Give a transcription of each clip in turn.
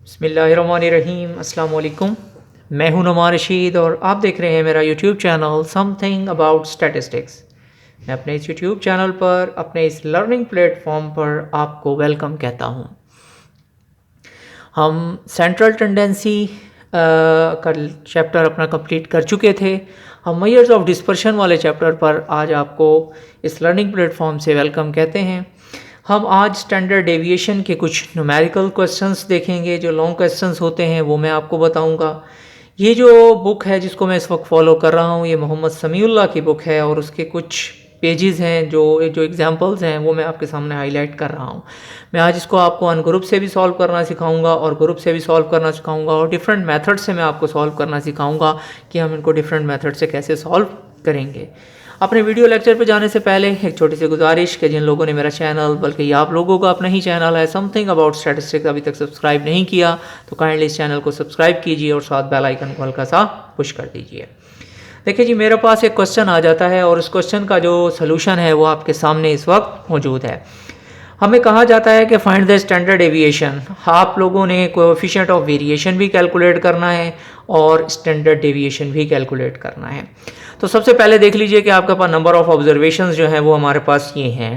बिस्मिल्लाहिर्रहमानिर्रहीम अस्सलाम वालेकुम। मैं हूं नुमान रशीद और आप देख रहे हैं मेरा YouTube channel something about statistics. मैं अपने इस यूट्यूब चैनल पर अपने इस लर्निंग प्लेटफॉर्म पर आपको वेलकम कहता हूं। हम सेंट्रल टेंडेंसी का चैप्टर अपना कंप्लीट कर चुके थे। हम मेजर्स ऑफ डिस्पर्शन वाले चैप्टर पर आज आपको इस लर्निंग प्लेटफॉर्म से वेलकम कहते हैं। हम आज स्टैंडर्ड डेविएशन के कुछ न्यूमेरिकल क्वेश्चंस देखेंगे। जो लॉन्ग क्वेश्चंस होते हैं वो मैं आपको बताऊंगा। ये जो बुक है जिसको मैं इस वक्त फॉलो कर रहा हूँ, ये मोहम्मद समीउल्लाह की बुक है और उसके कुछ पेजेस हैं जो एग्जांपल्स हैं वो मैं आपके सामने हाईलाइट कर रहा हूँ। मैं आज इसको आपको अनग्रुप से भी सॉल्व करना सिखाऊंगा और ग्रुप से भी सॉल्व करना सिखाऊंगा और डिफरेंट मेथड से मैं आपको सॉल्व करना सिखाऊंगा कि हम इनको डिफरेंट मेथड से कैसे सॉल्व करेंगे। अपने वीडियो लेक्चर पर जाने से पहले एक छोटी सी गुजारिश कि जिन लोगों ने मेरा चैनल, बल्कि आप लोगों का अपना ही चैनल है समथिंग अबाउट स्टैटिस्टिक्स, अभी तक सब्सक्राइब नहीं किया तो काइंडली इस चैनल को सब्सक्राइब कीजिए और साथ बेल आइकन को हल्का सा पुश कर दीजिए। देखिए जी, मेरे पास एक क्वेश्चन आ जाता है और उस क्वेश्चन का जो सलूशन है वो आपके सामने इस वक्त मौजूद है। हमें कहा जाता है कि फाइंड द स्टैंडर्ड डेविएशन। आप लोगों ने कोएफिशिएंट ऑफ वेरिएशन भी कैलकुलेट करना है और स्टैंडर्ड डेविएशन भी कैलकुलेट करना है। तो सबसे पहले देख लीजिए कि आपके पास नंबर ऑफ ऑब्जर्वेशंस जो हैं वो हमारे पास ये हैं।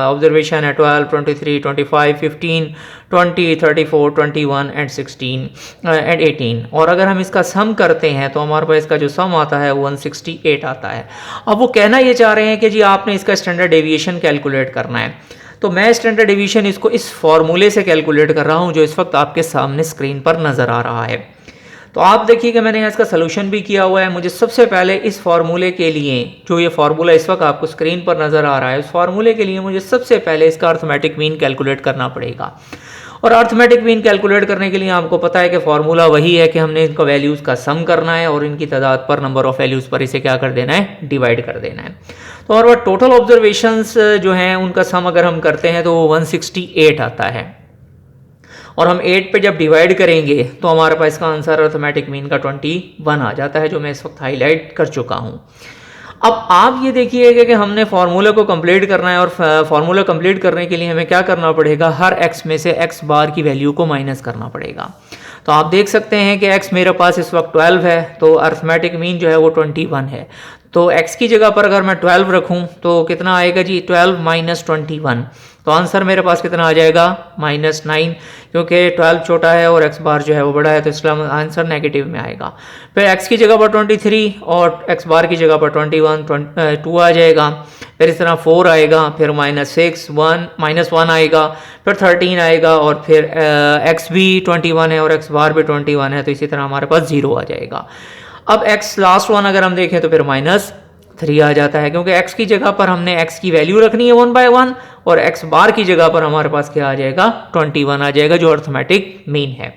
ऑब्जर्वेशन है 12, 23, 25, 15, 20, 34, 21 एंड 16 एंड 18। और अगर हम इसका सम करते हैं तो हमारे पास इसका जो सम आता है 168 आता है। अब वो कहना ये चाह रहे हैं कि जी आपने इसका स्टैंडर्ड डेविएशन कैलकुलेट करना है। तो मैं स्टैंडर्ड डेविएशन इसको इस फॉर्मूले से कैलकुलेट कर रहा हूँ जो इस वक्त आपके सामने स्क्रीन पर नज़र आ रहा है। तो आप देखिए कि मैंने इसका सलूशन भी किया हुआ है। मुझे सबसे पहले इस फार्मूले के लिए, जो ये फार्मूला इस वक्त आपको स्क्रीन पर नज़र आ रहा है, उस फार्मूले के लिए मुझे सबसे पहले इसका अर्थमेटिक मीन कैलकुलेट करना पड़ेगा। और अर्थमेटिक मीन कैलकुलेट करने के लिए आपको पता है कि फार्मूला वही है कि हमने इनका वैल्यूज़ का सम करना है और इनकी तादाद पर, नंबर ऑफ वैल्यूज़ पर इसे क्या कर देना है, डिवाइड कर देना है। तो और वह टोटल ऑब्जर्वेशंस जो हैं उनका सम अगर हम करते हैं तो वो 168 आता है और हम 8 पे जब डिवाइड करेंगे तो हमारे पास इसका आंसर अर्थमेटिक मीन का 21 आ जाता है, जो मैं इस वक्त हाईलाइट कर चुका हूँ। अब आप ये देखिएगा कि हमने फार्मूला को कंप्लीट करना है और फार्मूला कंप्लीट करने के लिए हमें क्या करना पड़ेगा, हर एक्स में से एक्स बार की वैल्यू को माइनस करना पड़ेगा। तो आप देख सकते हैं कि एक्स मेरे पास इस वक्त 12 है तो अर्थमेटिक मीन जो है वो 21 है। तो x की जगह पर अगर मैं 12 रखूं तो कितना आएगा जी, 12 माइनस 21। तो आंसर मेरे पास कितना आ जाएगा, -9, क्योंकि 12 छोटा है और x बार जो है वो बड़ा है तो इसलिए आंसर नेगेटिव में आएगा। फिर x की जगह पर 23 और x बार की जगह पर 21, 2 आ जाएगा। फिर इस तरह 4 आएगा, फिर -1 आएगा, फिर 13 आएगा और फिर x भी 21 है और x बार भी 21 है तो इसी तरह हमारे पास 0 आ जाएगा। अब x लास्ट वन अगर हम देखें तो फिर -3 आ जाता है, क्योंकि x की जगह पर हमने x की वैल्यू रखनी है 1 बाय 1 और x बार की जगह पर हमारे पास क्या आ जाएगा, 21 आ जाएगा, जो अर्थमेटिक मीन है।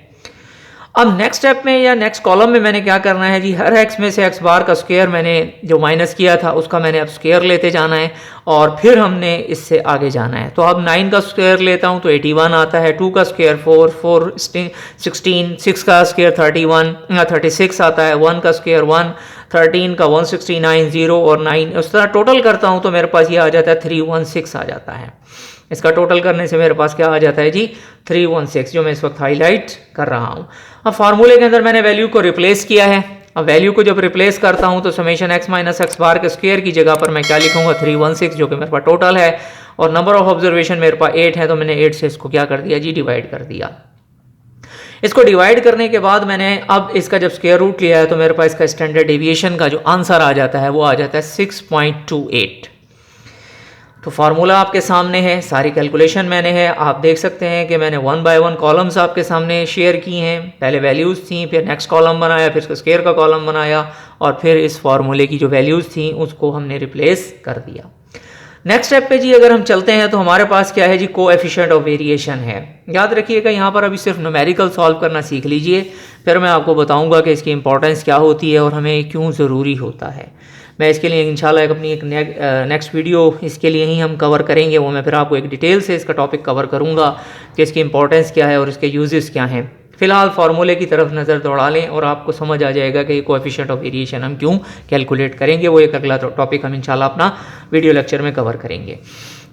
अब नेक्स्ट स्टेप में या नेक्स्ट कॉलम में मैंने क्या करना है जी, हर x में से x बार का स्क्वायर मैंने जो माइनस किया था उसका मैंने अब स्क्वायर लेते जाना है और फिर हमने इससे आगे जाना है। तो अब 9 का स्क्वायर लेता हूँ तो 81 आता है, 2 का स्क्वायर 4 16, 6 का स्क्वायर 36 आता है, 1 का स्क्वायर 1, 13 का 169, 0 और 9, उस तरह टोटल करता हूँ तो मेरे पास ये आ जाता है 316 आ जाता है। इसका टोटल करने से मेरे पास क्या आ जाता है जी, 316, जो मैं इस वक्त हाईलाइट कर रहा हूँ। अब फार्मूले के अंदर मैंने वैल्यू को रिप्लेस किया है। अब वैल्यू को जब रिप्लेस करता हूँ तो समेशन x माइनस एक्स बार के स्क्वायर की जगह पर मैं क्या लिखूंगा, 316, जो कि मेरे पास टोटल है और नंबर ऑफ ऑब्जर्वेशन मेरे पास 8 है तो मैंने 8 से इसको क्या कर दिया जी, डिवाइड कर दिया। इसको डिवाइड करने के बाद मैंने अब इसका जब स्क्वायर रूट लिया है तो मेरे पास इसका स्टैंडर्ड डेविएशन का जो आंसर आ जाता है वो आ जाता है 6.28। तो फार्मूला आपके सामने है, सारी कैलकुलेशन मैंने है। आप देख सकते हैं कि मैंने 1 बाय 1 कॉलम्स आपके सामने शेयर की हैं। पहले वैल्यूज़ थी, फिर नेक्स्ट कॉलम बनाया, फिर इसका स्क्वायर का कॉलम बनाया और फिर इस फार्मूले की जो वैल्यूज़ थी उसको हमने रिप्लेस कर दिया। नेक्स्ट स्टेप पे जी अगर हम चलते हैं तो हमारे पास क्या है जी, कोएफिशिएंट ऑफ वेरिएशन है। याद रखिएगा यहाँ पर अभी सिर्फ न्यूमेरिकल सॉल्व करना सीख लीजिए, फिर मैं आपको बताऊँगा कि इसकी इंपॉर्टेंस क्या होती है और हमें क्यों ज़रूरी होता है। मैं इसके लिए इंशाल्लाह अपनी एक नेक्स्ट वीडियो इसके लिए ही हम कवर करेंगे, वो मैं फिर आपको एक डिटेल से इसका टॉपिक कवर करूँगा कि इसकी इंपॉर्टेंस क्या है और इसके यूजेस क्या हैं। फिलहाल फार्मूले की तरफ नज़र दौड़ा लें और आपको समझ आ जाएगा कि कोएफिशिएंट ऑफ वेरिएशन हम क्यों कैलकुलेट करेंगे। वो एक अगला टॉपिक हम इंशाल्लाह अपना वीडियो लेक्चर में कवर करेंगे।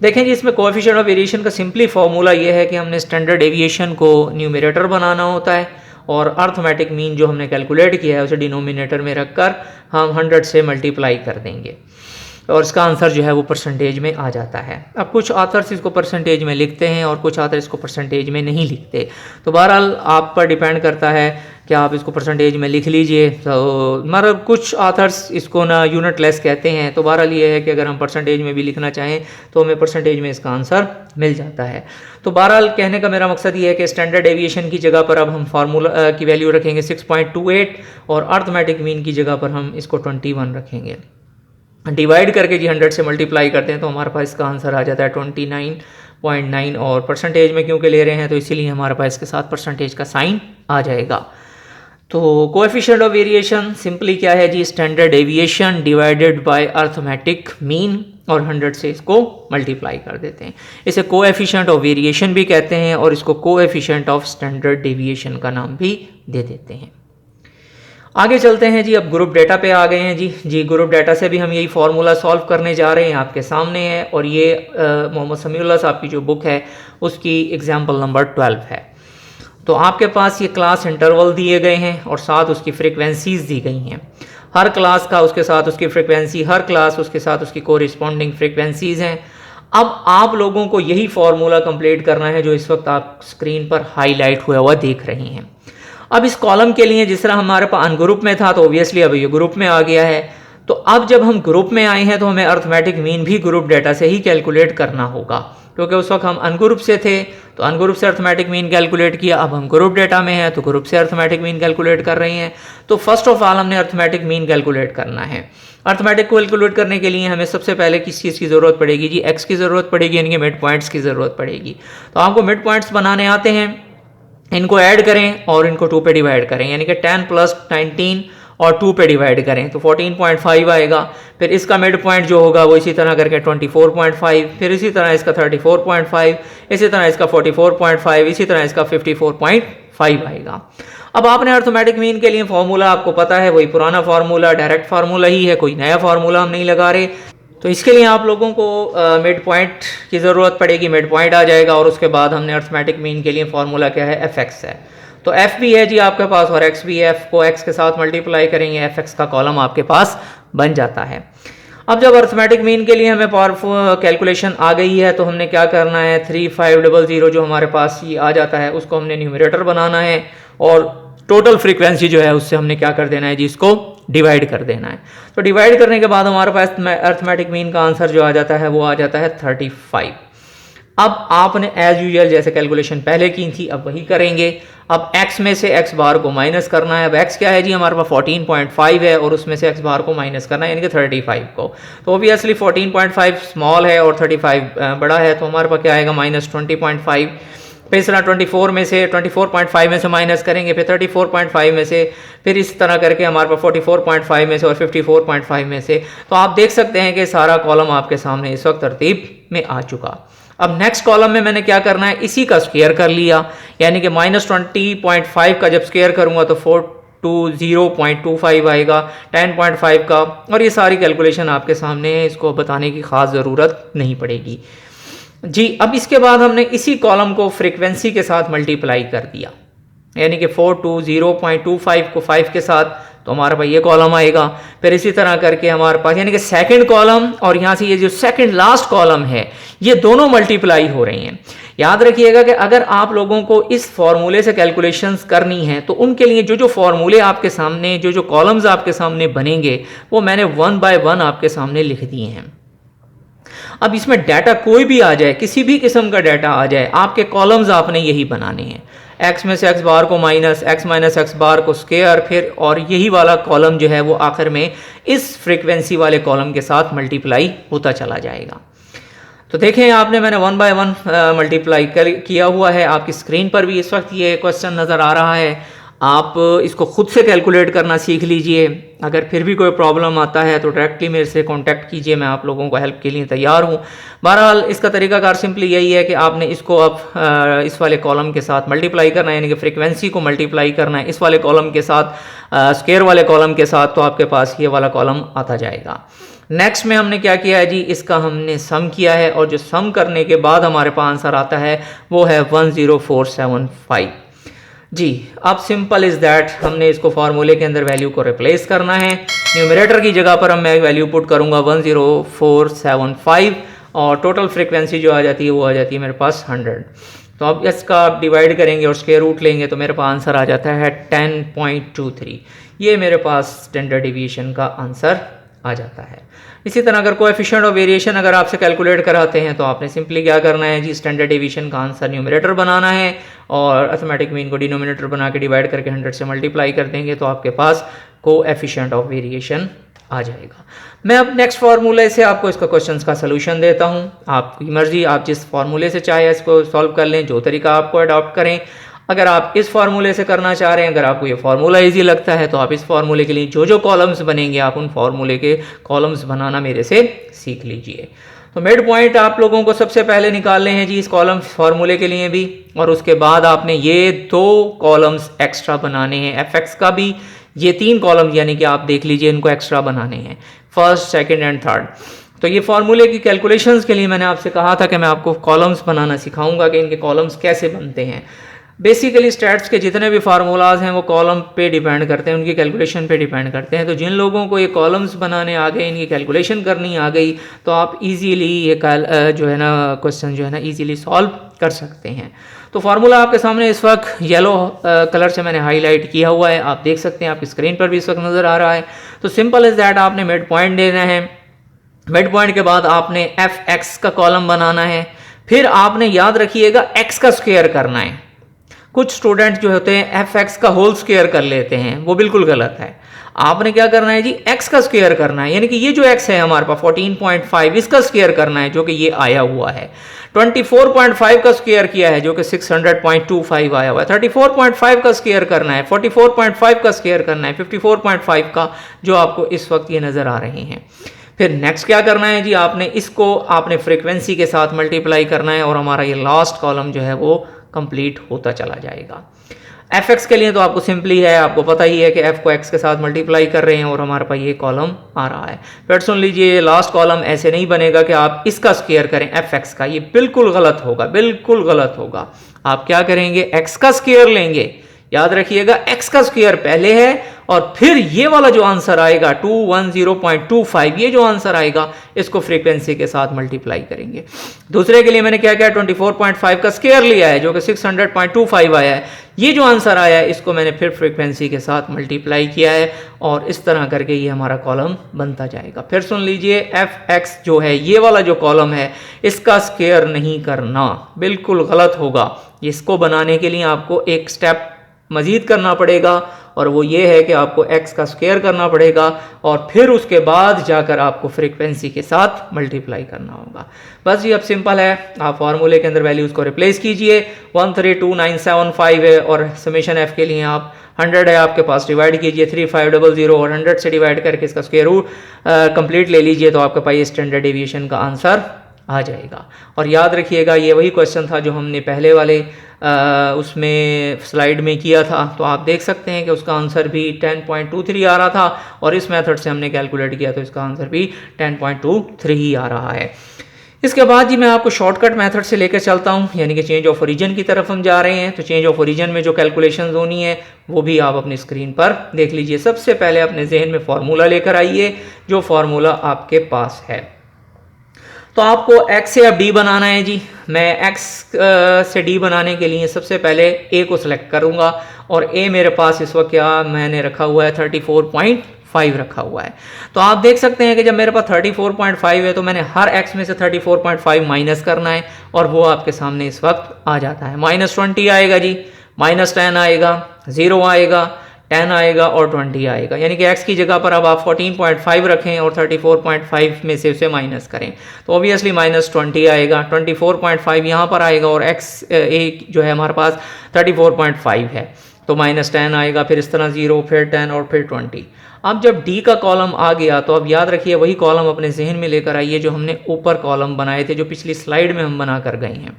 देखें जी, इसमें कोएफिशिएंट ऑफ वेरिएशन का सिंपली फॉर्मूला ये है कि हमने स्टैंडर्ड डेविएशन को न्यूमरेटर बनाना होता है और अर्थमेटिक मीन जो हमने कैलकुलेट किया है उसे डिनोमिनेटर में रखकर हम 100 से मल्टीप्लाई कर देंगे और इसका आंसर जो है वो परसेंटेज में आ जाता है। अब कुछ ऑथर्स इसको परसेंटेज में लिखते हैं और कुछ ऑथर इसको परसेंटेज में नहीं लिखते, तो बहरहाल आप पर डिपेंड करता है कि आप इसको परसेंटेज में लिख लीजिए। तो मतलब कुछ ऑथर्स इसको ना यूनिट लेस कहते हैं, तो बहरहाल ये है कि अगर हम परसेंटेज में भी लिखना चाहें तो हमें परसेंटेज में इसका आंसर मिल जाता है। तो बहरहाल कहने का मेरा मकसद ये है कि स्टैंडर्ड डेविएशन की जगह पर अब हम फार्मूला की वैल्यू रखेंगे 6.28 और अर्थमेटिक मीन की जगह पर हम इसको 21 रखेंगे। डिवाइड करके जी 100 से मल्टीप्लाई करते हैं तो हमारे पास इसका आंसर आ जाता है 29.9 और परसेंटेज में क्योंकि ले रहे हैं तो इसीलिए हमारे पास इसके साथ परसेंटेज का साइन आ जाएगा। तो कोएफिशिएंट ऑफ वेरिएशन सिंपली क्या है जी, standard deviation divided by arithmetic mean और 100 से इसको मल्टीप्लाई कर देते हैं। इसे कोएफिशिएंट ऑफ वेरिएशन भी कहते हैं और इसको कोएफिशिएंट ऑफ स्टैंडर्ड डेविएशन का नाम भी दे देते हैं। आगे चलते हैं जी, अब ग्रुप डेटा पे आ गए हैं जी ग्रुप डेटा से भी हम यही फार्मूला सॉल्व करने जा रहे हैं, आपके सामने है और ये मोहम्मद समीउल्लाह साहब की जो बुक है उसकी एग्जाम्पल नंबर 12 है। तो आपके पास ये क्लास इंटरवल दिए गए हैं और साथ उसकी फ्रिक्वेंसीज दी गई हैं। हर क्लास का उसके साथ उसकी फ्रिक्वेंसी, हर क्लास उसके साथ उसकी कोरिस्पॉन्डिंग फ्रिक्वेंसीज हैं। अब आप लोगों को यही फार्मूला कंप्लीट करना है जो इस वक्त आप स्क्रीन पर हाईलाइट हुआ देख रहे हैं। अब इस कॉलम के लिए जिस तरह हमारे पास अनग्रुप में था तो ऑब्वियसली अब ये ग्रुप में आ गया है। तो अब जब हम ग्रुप में आए हैं तो हमें अर्थमेटिक मीन भी ग्रुप डेटा से ही कैलकुलेट करना होगा, क्योंकि उस वक्त हम अनग्रुप से थे तो अनग्रुप से अर्थमेटिक मीन कैलकुलेट किया। अब हम ग्रुप डेटा में हैं तो ग्रुप से अर्थमेटिक मीन कैलकुलेट कर रहे हैं। तो फर्स्ट ऑफ ऑल हमने अर्थमेटिक मीन कैलकुलेट करना है। अर्थमेटिक को कैलकुलेट करने के लिए हमें सबसे पहले किस चीज़ की ज़रूरत पड़ेगी जी, एक्स की ज़रूरत पड़ेगी, यानी कि मिड पॉइंट्स की ज़रूरत पड़ेगी। तो आपको मिड पॉइंट्स बनाने आते हैं, इनको ऐड करें और इनको 2 पे डिवाइड करें, यानी कि 10 प्लस 19 और 2 पे डिवाइड करें तो 14.5 आएगा। फिर इसका मिड पॉइंट जो होगा वो इसी तरह करके 24.5, फिर इसी तरह इसका 34.5, इसी तरह इसका 44.5, इसी तरह इसका 54.5 आएगा। अब आपने अर्थमेटिक मीन के लिए फॉर्मूला आपको पता है, वही पुराना फार्मूला, डायरेक्ट फार्मूला ही है, कोई नया फार्मूला हम नहीं लगा रहे। तो इसके लिए आप लोगों को मिड पॉइंट की ज़रूरत पड़ेगी, मिड पॉइंट आ जाएगा और उसके बाद हमने अर्थमेटिक मीन के लिए फार्मूला क्या है, एफ एक्स है। तो एफ भी है जी आपके पास और एक्स भी है, एफ को एक्स के साथ मल्टीप्लाई करेंगे, एफ एक्स का कॉलम आपके पास बन जाता है। अब जब अर्थमेटिक मीन के लिए हमें पावरफुल कैलकुलेशन आ गई है तो हमने क्या करना है, 3500 जो हमारे पास ये आ जाता है उसको हमने न्यूमरेटर बनाना है और टोटल फ्रीक्वेंसी जो है उससे हमने क्या कर देना है जी, इसको डिवाइड कर देना है। तो डिवाइड करने के बाद हमारे पास अर्थमेटिक मीन का आंसर जो आ जाता है वो आ जाता है 35। अब आपने एज यूजुअल जैसे कैलकुलेशन पहले की थी अब वही करेंगे। अब x में से x बार को माइनस करना है। अब x क्या है जी, हमारे पास 14.5 है और उसमें से x बार को माइनस करना है, यानी कि 35 को। तो ऑब्वियसली 14.5 स्मॉल है और 35 बड़ा है, तो हमारे पास क्या आएगा, -20.5। फिर इस तरह 24.5 में से माइनस करेंगे, फिर 34.5 में से, फिर इस तरह करके हमारे पास 44.5 में से और 54.5 में से। तो आप देख सकते हैं कि सारा कॉलम आपके सामने इस वक्त तरतीब में आ चुका। अब नेक्स्ट कॉलम में मैंने क्या करना है, इसी का स्क्वायर कर लिया, यानी कि -20.5 का जब स्क्वायर करूंगा तो 420.25 आएगा, 10.5 का। और ये सारी कैलकुलेशन आपके सामने है, इसको बताने की ख़ास ज़रूरत नहीं पड़ेगी जी। अब इसके बाद हमने इसी कॉलम को फ्रीक्वेंसी के साथ मल्टीप्लाई कर दिया, यानी कि 420.25 को 5 के साथ, तो हमारे पास ये कॉलम आएगा। फिर इसी तरह करके हमारे पास यानी कि सेकंड कॉलम और यहाँ से ये जो सेकंड लास्ट कॉलम है ये दोनों मल्टीप्लाई हो रही हैं। याद रखिएगा कि अगर आप लोगों को इस फॉर्मूले से कैलकुलेशंस करनी है तो उनके लिए जो जो फॉर्मूले आपके सामने, जो जो कॉलम्स आपके सामने बनेंगे वो मैंने 1 बाय 1 आपके सामने लिख दिए हैं। अब इसमें डाटा कोई भी आ जाए, किसी भी किस्म का डाटा आ जाए, आपके कॉलम्स आपने यही बनाने हैं। x में से x बार को माइनस, x माइनस x बार को स्क्वायर, फिर और यही वाला कॉलम जो है वो आखिर में इस फ्रीक्वेंसी वाले कॉलम के साथ मल्टीप्लाई होता चला जाएगा। तो देखें आपने मैंने 1 बाय 1 मल्टीप्लाई किया हुआ है, आपकी स्क्रीन पर भी इस वक्त ये क्वेश्चन नज़र आ रहा है। आप इसको खुद से कैलकुलेट करना सीख लीजिए। अगर फिर भी कोई प्रॉब्लम आता है तो डायरेक्टली मेरे से कांटेक्ट कीजिए, मैं आप लोगों को हेल्प के लिए तैयार हूँ। बहरहाल इसका तरीकाकार सिंपली यही है कि आपने इसको अब इस वाले कॉलम के साथ मल्टीप्लाई करना है, यानी कि फ्रीक्वेंसी को मल्टीप्लाई करना है इस वाले कॉलम के साथ, स्क्वायर वाले कॉलम के साथ, तो आपके पास ये वाला कॉलम आता जाएगा। नेक्स्ट में हमने क्या किया है जी, इसका हमने सम किया है और जो सम करने के बाद हमारे पास आंसर आता है वो है 10475 जी। अब सिंपल इज़ दैट हमने इसको फार्मूले के अंदर वैल्यू को रिप्लेस करना है। न्यूमरेटर की जगह पर मैं वैल्यू पुट करूंगा 10475 और टोटल फ्रीक्वेंसी जो आ जाती है वो आ जाती है मेरे पास 100। तो अब इसका आप डिवाइड करेंगे और स्क्वायर रूट लेंगे तो मेरे पास आंसर आ जाता है 10.23। ये मेरे पास स्टैंडर्ड डिवीएशन का आंसर आ जाता है। इसी तरह अगर कोएफिशिएंट ऑफ वेरिएशन अगर आपसे कैलकुलेट कराते हैं तो आपने सिंपली क्या करना है जी, स्टैंडर्ड डिवीएशन का आंसर न्यूमरेटर बनाना है और अर्थमेटिक मीन को डिनोमिनेटर बना के डिवाइड करके 100 से मल्टीप्लाई कर देंगे तो आपके पास कोएफिशिएंट ऑफ वेरिएशन आ जाएगा। मैं अब नेक्स्ट फार्मूले से आपको इसका क्वेश्चंस का सलूशन देता हूं। आपकी मर्जी, आप जिस फार्मूले से चाहे इसको सॉल्व कर लें, जो तरीका आपको अडॉप्ट करें। अगर आप इस फार्मूले से करना चाह रहे हैं, अगर आपको ये फार्मूला इजी लगता है तो आप इस फार्मूले के लिए जो जो कॉलम्स बनेंगे आप उन फार्मूले के कॉलम्स बनाना मेरे से सीख लीजिए। तो मिड पॉइंट आप लोगों को सबसे पहले निकालने हैं जी इस कॉलम फार्मूले के लिए भी, और उसके बाद आपने ये 2 कॉलम्स एक्स्ट्रा बनाने हैं एफ एक्स का भी। ये 3 कॉलम यानी कि आप देख लीजिए इनको एक्स्ट्रा बनाने हैं, फर्स्ट, सेकंड एंड थर्ड। तो ये फार्मूले की कैलकुलेशंस के लिए मैंने आपसे कहा था कि मैं आपको कॉलम्स बनाना सिखाऊंगा कि इनके कॉलम्स कैसे बनते हैं। बेसिकली स्टैट्स के जितने भी फार्मूलाज हैं वो कॉलम पे डिपेंड करते हैं, उनकी कैलकुलेशन पे डिपेंड करते हैं। तो जिन लोगों को ये कॉलम्स बनाने आ गए, इनकी कैलकुलेशन करनी आ गई, तो आप इजीली ये जो है ना क्वेश्चन जो है ना इजीली सॉल्व कर सकते हैं। तो फार्मूला आपके सामने इस वक्त येलो कलर से मैंने हाईलाइट किया हुआ है, आप देख सकते हैं, आपकी स्क्रीन पर भी इस वक्त नज़र आ रहा है। तो सिंपल इज़ दैट आपने मिड पॉइंट देना है। मिड पॉइंट के बाद आपने एफ एक्स का कॉलम बनाना है, फिर आपने याद रखिएगा एक्स का स्क्वायर करना है। कुछ स्टूडेंट जो होते हैं एफ एक्स का होल स्क्वायर कर लेते हैं, वो बिल्कुल गलत है। आपने क्या करना है जी, एक्स का स्क्वायर करना है, यानी कि ये जो एक्स है हमारे पास 14.5 इसका स्क्वायर करना है जो कि ये आया हुआ है। 24.5 का स्क्वायर किया है जो कि 600.25 आया हुआ है। 34.5 का स्क्वायर करना है, 44.5 का स्क्वायर करना है, 54.5 का जो आपको इस वक्त ये नज़र आ रहे हैं। फिर नेक्स्ट क्या करना है जी, आपने फ्रीक्वेंसी के साथ मल्टीप्लाई करना है और हमारा ये लास्ट कॉलम जो है वो कंप्लीट होता चला जाएगा। एफ एक्स के लिए तो आपको सिंपली है, आपको पता ही है कि एफ को एक्स के साथ मल्टीप्लाई कर रहे हैं और हमारे पास ये कॉलम आ रहा है। फिर सुन लीजिए, लास्ट कॉलम ऐसे नहीं बनेगा कि आप इसका स्क्वायर करें एफ एक्स का, ये बिल्कुल गलत होगा, बिल्कुल गलत होगा। आप क्या करेंगे, एक्स का स्क्वायर लेंगे, याद रखिएगा एक्स का स्क्वायर पहले है और फिर ये वाला जो आंसर आएगा 210.25, ये जो आंसर आएगा इसको फ्रीक्वेंसी के साथ मल्टीप्लाई करेंगे। दूसरे के लिए मैंने क्या किया, 24.5 का स्क्वायर लिया है जो कि 600.25 आया है। ये जो आंसर आया है इसको मैंने फिर फ्रीक्वेंसी के साथ मल्टीप्लाई किया है और इस तरह करके ये हमारा कॉलम बनता जाएगा। फिर सुन लीजिए, एफ एक्स जो है ये वाला जो कॉलम है इसका स्क्वायर नहीं करना, बिल्कुल गलत होगा। इसको बनाने के लिए आपको एक स्टेप मजीद करना पड़ेगा और वो ये है कि आपको x का स्क्वायर करना पड़ेगा और फिर उसके बाद जाकर आपको फ्रीक्वेंसी के साथ मल्टीप्लाई करना होगा। बस ये अब सिंपल है, आप फार्मूले के अंदर वैल्यूज़ को रिप्लेस कीजिए। 132975 है और समेशन f के लिए आप 100 है आपके पास, डिवाइड कीजिए 3500 और 100 से डिवाइड करके इसका स्क्वायर रूट कंप्लीट ले लीजिए तो आपके पास ये स्टैंडर्ड डेविएशन का आंसर आ जाएगा। और याद रखिएगा ये वही क्वेश्चन था जो हमने पहले वाले उसमें स्लाइड में किया था, तो आप देख सकते हैं कि उसका आंसर भी 10.23 आ रहा था और इस मेथड से हमने कैलकुलेट किया तो इसका आंसर भी 10.23 ही आ रहा है। इसके बाद जी मैं आपको शॉर्टकट मेथड से लेकर चलता हूं, यानी कि चेंज ऑफ ओरिजिन की तरफ हम जा रहे हैं। तो चेंज ऑफ ओरिजिन में जो कैलकुलेशंस होनी है वो भी आप अपनी स्क्रीन पर देख लीजिए। सबसे पहले अपने जहन में फार्मूला लेकर आइए, जो फार्मूला आपके पास है। तो आपको x से अब d बनाना है जी। मैं x से d बनाने के लिए सबसे पहले a को सिलेक्ट करूंगा और a मेरे पास इस वक्त क्या मैंने रखा हुआ है 34.5 रखा हुआ है। तो आप देख सकते हैं कि जब मेरे पास 34.5 है तो मैंने हर x में से 34.5 माइनस करना है और वो आपके सामने इस वक्त आ जाता है। -20 आएगा जी, -10 आएगा, 0 आएगा, 10 आएगा और 20 आएगा, यानी कि x की जगह पर अब आप 14.5 रखें और 34.5 में से उसे माइनस करें तो ऑब्वियसली -20 आएगा। 24.5 यहाँ पर आएगा और x एक जो है हमारे पास 34.5 है तो -10 आएगा, फिर इस तरह 0, फिर 10 और फिर 20। अब जब d का कॉलम आ गया तो अब याद रखिए वही कॉलम अपने जहन में लेकर आइए जो हमने ऊपर कॉलम बनाए थे, जो पिछली स्लाइड में हम बना कर गए हैं।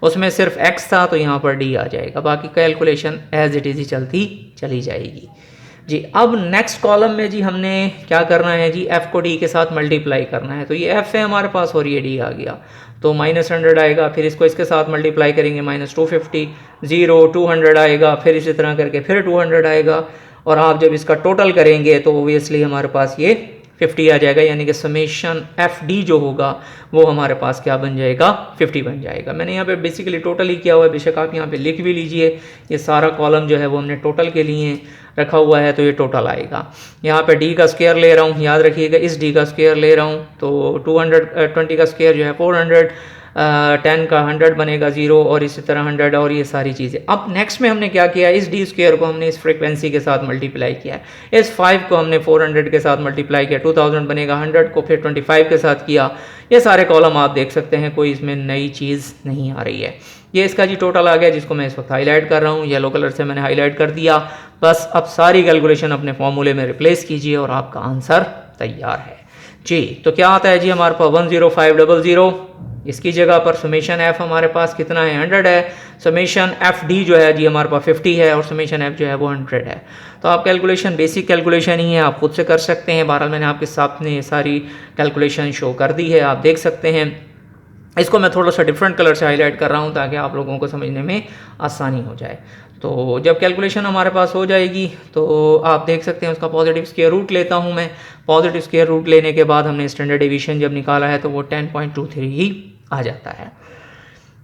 उसमें सिर्फ x था तो यहाँ पर d आ जाएगा, बाकी कैलकुलेशन एज इट इज़ ही चलती चली जाएगी। जी। अब नेक्स्ट कॉलम में जी हमने क्या करना है जी, f को d के साथ मल्टीप्लाई करना है। तो ये f है हमारे पास और ये d आ गया, तो -100 आएगा, फिर इसको इसके साथ मल्टीप्लाई करेंगे -250, 0 200 आएगा, फिर इसी तरह करके फिर 200 आएगा, और आप जब इसका टोटल करेंगे तो ओबियसली हमारे पास ये 50 आ जाएगा, यानी कि समेशन एफ डी जो होगा वो हमारे पास क्या बन जाएगा, 50 बन जाएगा। मैंने यहाँ पे बेसिकली टोटल ही किया हुआ है, बेशक आप यहाँ पे लिख भी लीजिए, ये सारा कॉलम जो है वो हमने टोटल के लिए रखा हुआ है, तो ये टोटल आएगा। यहाँ पे डी का स्क्वायर ले रहा हूँ, याद रखिएगा इस डी का स्क्वायर ले रहा हूँ, तो 220 का स्क्वायर जो है 400, 10 का 100 बनेगा 0, और इसी तरह 100, और ये सारी चीज़ें। अब नेक्स्ट में हमने क्या किया, इस डी स्क्वायर को हमने इस फ्रीक्वेंसी के साथ मल्टीप्लाई किया है, इस 5 को हमने 400 के साथ मल्टीप्लाई किया, 2000 बनेगा, 100 को फिर 25 के साथ किया। ये सारे कॉलम आप देख सकते हैं, कोई इसमें नई चीज़ नहीं आ रही है। ये इसका जी टोटल आ गया, जिसको मैं इस वक्त हाईलाइट कर रहा हूँ, येलो कलर से मैंने हाईलाइट कर दिया। बस अब सारी कैलकुलेशन अपने फॉर्मूले में रिप्लेस कीजिए और आपका आंसर तैयार है जी। तो क्या आता है जी हमारे पास 10500, इसकी जगह पर समेशन एफ हमारे पास कितना है, 100 है। समेशन एफ डी जो है जी हमारे पास 50 है, और समेशन एफ जो है वो 100 है। तो आप कैलकुलेशन बेसिक कैलकुलेशन ही है, आप खुद से कर सकते हैं। बहरहाल मैंने आपके सामने सारी कैलकुलेशन शो कर दी है, आप देख सकते हैं। इसको मैं थोड़ा सा डिफरेंट कलर से हाईलाइट कर रहा हूँ ताकि आप लोगों को समझने में आसानी हो जाए। तो जब कैलकुलेशन हमारे पास हो जाएगी तो आप देख सकते हैं, उसका पॉजिटिव स्क्वायर रूट लेता हूँ मैं। पॉजिटिव स्क्वायर रूट लेने के बाद हमने स्टैंडर्ड डेविएशन जब निकाला है तो वो 10.23 ही आ जाता है।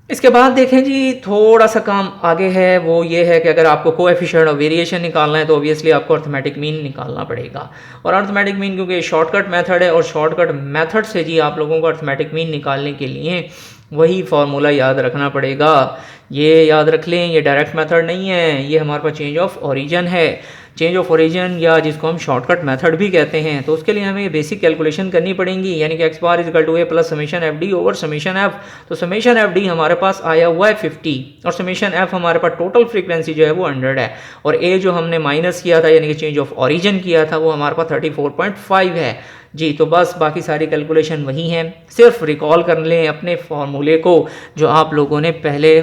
इसके बाद देखें जी, थोड़ा सा काम आगे है, वो ये है कि अगर आपको कोएफिशिएंट ऑफ वेरिएशन निकालना है तो ऑब्वियसली आपको अर्थमेटिक मीन निकालना पड़ेगा। और अर्थमेटिक मीन क्योंकि शॉर्टकट मेथड है, और शॉर्टकट मेथड से जी आप लोगों को अर्थमेटिक मीन निकालने के लिए वही फार्मूला याद रखना पड़ेगा। ये याद रख लें, ये डायरेक्ट मेथड नहीं है, ये हमारे पास चेंज ऑफ ओरिजिन है। चेंज ऑफ ओरिजिन या जिसको हम शॉर्टकट मेथड भी कहते हैं, तो उसके लिए हमें ये बेसिक कैलकुलेशन करनी पड़ेगी, यानी कि X bar equal to A plus summation F D over summation F. तो समेशन एफ डी हमारे पास आया हुआ है 50, और समेशन एफ हमारे पास टोटल फ्रीक्वेंसी जो है वो 100 है, और ए जो हमने माइनस किया था यानी कि चेंज ऑफ ओरिजिन किया था वो हमारे पास 34.5 है जी। तो बस बाकी सारी कैलकुलेशन वही हैं, सिर्फ रिकॉल कर लें अपने फॉर्मूले को जो आप लोगों ने पहले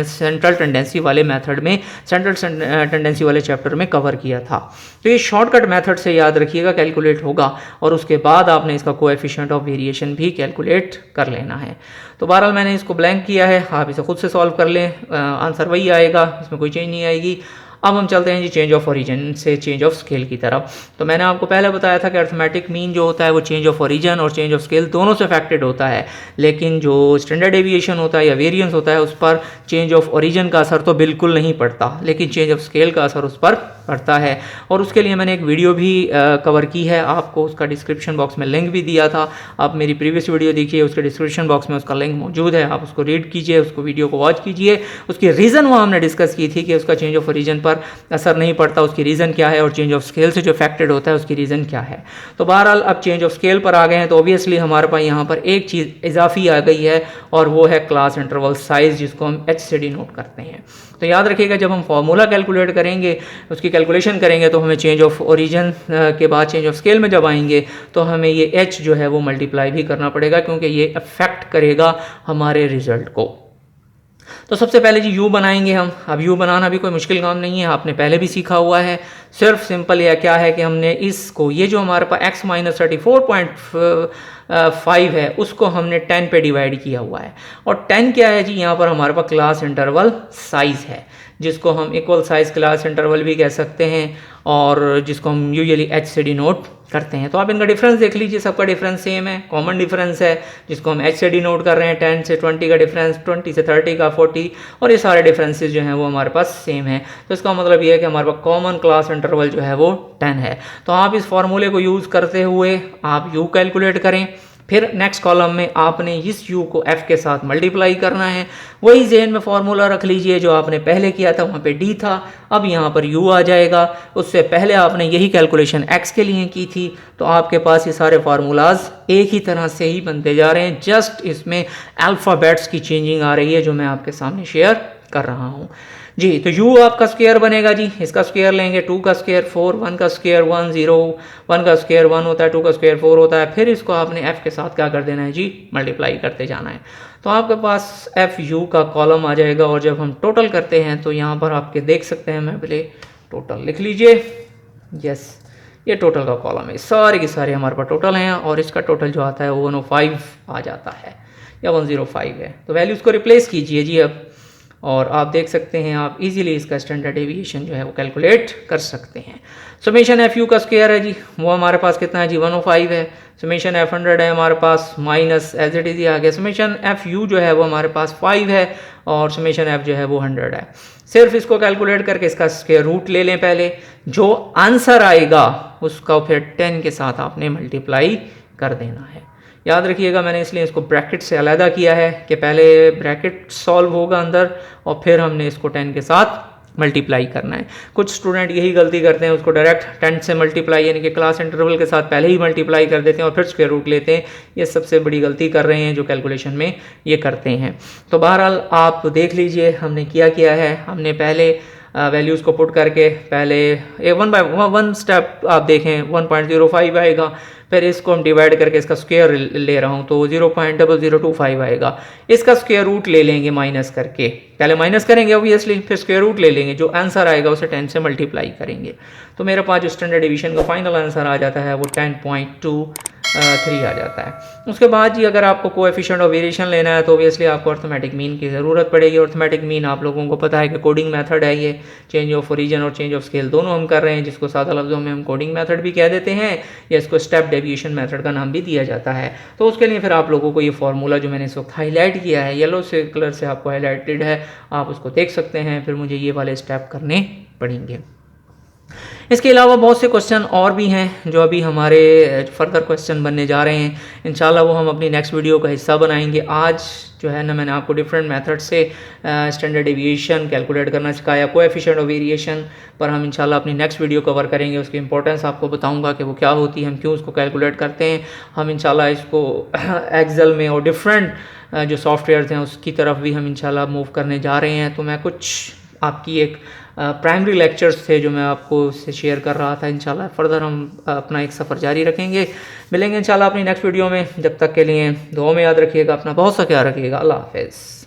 सेंट्रल टेंडेंसी वाले मेथड में, सेंट्रल टेंडेंसी वाले चैप्टर में कवर किया था। तो ये शॉर्टकट मेथड से याद रखिएगा कैलकुलेट होगा, और उसके बाद आपने इसका कोएफिशिएंट ऑफ वेरिएशन भी कैलकुलेट कर लेना है। तो बहरहाल मैंने इसको ब्लैंक किया है, आप इसे खुद से सॉल्व कर लें, आंसर वही आएगा, इसमें कोई चेंज नहीं आएगी। अब हम चलते हैं जी चेंज ऑफ ओरिजिन से चेंज ऑफ स्केल की तरफ। तो मैंने आपको पहले बताया था कि अर्थमेटिक मीन जो होता है वो चेंज ऑफ ओरिजिन और चेंज ऑफ स्केल दोनों से अफेक्टेड होता है, लेकिन जो स्टैंडर्ड डेविएशन होता है या वेरिएंस होता है उस पर चेंज ऑफ ओरिजिन का असर तो बिल्कुल नहीं पड़ता, लेकिन चेंज ऑफ स्केल का असर उस पर पड़ता है। और उसके लिए मैंने एक वीडियो भी कवर की है, आपको उसका डिस्क्रिप्शन बॉक्स में लिंक भी दिया था। आप मेरी प्रीवियस वीडियो देखिए, उसके डिस्क्रिप्शन बॉक्स में उसका लिंक मौजूद है, आप उसको रीड कीजिए, उसको वीडियो को वॉच कीजिए। उसकी रीज़न वो हमने डिस्कस की थी कि उसका चेंज ऑफ ओरिजिन पर असर नहीं पड़ता, उसकी रीज़न क्या है, और चेंज ऑफ स्केल से जो अफेक्टेड होता है उसकी रीज़न क्या है। तो बहरहाल अब चेंज ऑफ स्केल पर आ गए हैं, तो ऑब्वियसली हमारे पास यहाँ पर एक चीज़ इजाफी आ गई है, और वो है क्लास इंटरवल साइज़, जिसको हम एच से डिनोट करते हैं। तो याद रखिएगा, जब हम फॉर्मूला कैलकुलेट करेंगे, उसकी कैलकुलेशन करेंगे, तो हमें चेंज ऑफ ओरिजिन के बाद चेंज ऑफ स्केल में जब आएंगे तो हमें ये एच जो है वो मल्टीप्लाई भी करना पड़ेगा, क्योंकि ये अफेक्ट करेगा हमारे रिजल्ट को। तो सबसे पहले जी यू बनाएंगे हम। अब यू बनाना भी कोई मुश्किल काम नहीं है, आपने पहले भी सीखा हुआ है। सिर्फ सिंपल यह क्या है कि हमने इसको, ये जो हमारे पास x माइनस 34.5 है, उसको हमने 10 पे डिवाइड किया हुआ है। और 10 क्या है जी, यहाँ पर हमारे पास क्लास इंटरवल साइज़ है, जिसको हम इक्वल साइज क्लास इंटरवल भी कह सकते हैं, और जिसको हम यूजुअली एच से डिनोट करते हैं। तो आप इनका डिफरेंस देख लीजिए, सबका डिफरेंस सेम है, कॉमन डिफरेंस है, जिसको हम एच से डिनोट कर रहे हैं। 10 से 20 का डिफरेंस, 20 से 30 का 40, और ये सारे डिफरेंसेस जो हैं वो हमारे पास सेम है। तो इसका मतलब ये है कि हमारे पास कॉमन क्लास इंटरवल जो है वो 10 है। तो आप इस फॉर्मूले को यूज़ करते हुए आप यू कैलकुलेट करें, फिर नेक्स्ट कॉलम में आपने इस u को f के साथ मल्टीप्लाई करना है। वही ज़हन में फार्मूला रख लीजिए जो आपने पहले किया था, वहाँ पे d था, अब यहाँ पर u आ जाएगा। उससे पहले आपने यही कैलकुलेशन x के लिए की थी, तो आपके पास ये सारे फार्मूलाज एक ही तरह से ही बनते जा रहे हैं, जस्ट इसमें अल्फ़ाबेट्स की चेंजिंग आ रही है जो मैं आपके सामने शेयर कर रहा हूँ जी। तो u आपका स्क्वायर बनेगा जी, इसका स्क्वायर लेंगे, 2 का स्क्वायर 4, 1 का स्क्वायर 1, 0, 1 का स्क्वायर 1 होता है, 2 का स्क्वायर 4 होता है। फिर इसको आपने f के साथ क्या कर देना है जी, मल्टीप्लाई करते जाना है। तो आपके पास एफ यू का कॉलम आ जाएगा, और जब हम टोटल करते हैं तो यहाँ पर आपके देख सकते हैं, मैं पहले टोटल लिख लीजिए। यस, ये टोटल का कॉलम है, सारे के सारे हमारे पास टोटल हैं और इसका टोटल जो आता है वो 105 आ जाता है या 105 है। तो वैल्यूज़ को रिप्लेस कीजिए जी अब, और आप देख सकते हैं आप इजीली इसका स्टैंडर्ड डेविएशन जो है वो कैलकुलेट कर सकते हैं। समेशन एफ यू का स्क्वायर है जी, वो हमारे पास कितना है जी 105 है। समेशन एफ 100 है हमारे पास, माइनस एज इट इज़ आ गया। समेशन एफ यू जो है वो हमारे पास 5 है और समेशन एफ जो है वो 100 है। सिर्फ इसको कैलकुलेट करके इसका स्क्वायर रूट ले लें पहले, जो आंसर आएगा उसका फिर 10 के साथ आपने मल्टीप्लाई कर देना है। याद रखिएगा मैंने इसलिए इसको ब्रैकेट से अलहदा किया है कि पहले ब्रैकेट सॉल्व होगा अंदर और फिर हमने इसको 10 के साथ मल्टीप्लाई करना है। कुछ स्टूडेंट यही गलती करते हैं, उसको डायरेक्ट 10 से मल्टीप्लाई यानी कि क्लास इंटरवल के साथ पहले ही मल्टीप्लाई कर देते हैं और फिर स्क्वायर रूट लेते हैं। ये सबसे बड़ी गलती कर रहे हैं जो कैलकुलेशन में ये करते हैं। तो बहरहाल आप देख लीजिए हमने किया है। हमने पहले वैल्यूज़ को पुट करके पहले वन बाय वन स्टेप आप देखें 1.05 आएगा, फिर इसको हम डिवाइड करके इसका स्क्वायर ले रहा हूँ तो 0.0025 आएगा। इसका स्क्वायर रूट ले लेंगे माइनस करके, पहले माइनस करेंगे ऑब्वियसली, फिर स्क्वायर रूट ले लेंगे, जो आंसर आएगा उसे 10 से मल्टीप्लाई करेंगे। तो मेरे पास जो स्टैंडर्ड डिवीजन का फाइनल आंसर आ जाता है वो 10.23 आ जाता है। उसके बाद जी अगर आपको कोएफिशिएंट ऑफ वेरिएशन लेना है तो ऑब्वियसली आपको अर्थमेटिक मीन की ज़रूरत पड़ेगी। अर्थमेटिक मीन आप लोगों को पता है कि कोडिंग मेथड है, ये चेंज ऑफ ओरिजिन और चेंज ऑफ स्केल दोनों हम कर रहे हैं, जिसको सादा लफ्ज़ों में हम कोडिंग मेथड भी कह देते हैं या इसको स्टेप डेविएशन मेथड का नाम भी दिया जाता है। तो उसके लिए फिर आप लोगों को ये फार्मूला जो मैंने इस वक्त हाईलाइट किया है, येलो से कलर से आपको हाईलाइटेड है, आप उसको देख सकते हैं। फिर मुझे ये वाले स्टेप करने पड़ेंगे। इसके अलावा बहुत से क्वेश्चन और भी हैं जो अभी हमारे फर्दर क्वेश्चन बनने जा रहे हैं। इंशाल्लाह वो हम अपनी नेक्स्ट वीडियो का हिस्सा बनाएंगे। आज जो है ना मैंने आपको डिफरेंट मेथड से स्टैंडर्ड डेविएशन कैलकुलेट करना सिखाया। कोएफिशिएंट ऑफ वेरिएशन पर हम इंशाल्लाह अपनी नेक्स्ट वीडियो कवर करेंगे, उसकी इंपॉर्टेंस आपको बताऊंगा कि वो क्या होती है, हम क्यों उसको कैलकुलेट करते हैं। हम इंशाल्लाह इसको एक्सेल में और डिफरेंट जो सॉफ्टवेयर हैं उसकी तरफ भी हम इंशाल्लाह मूव करने जा रहे हैं। तो मैं कुछ आपकी एक प्राइमरी लेक्चर्स थे जो मैं आपको उससे शेयर कर रहा था। इंशाल्लाह फर्दर हम अपना एक सफ़र जारी रखेंगे। मिलेंगे इंशाल्लाह अपनी नेक्स्ट वीडियो में। जब तक के लिए दुआ में याद रखिएगा, अपना बहुत सा ख्याल रखिएगा। अल्लाह हाफ़िज़।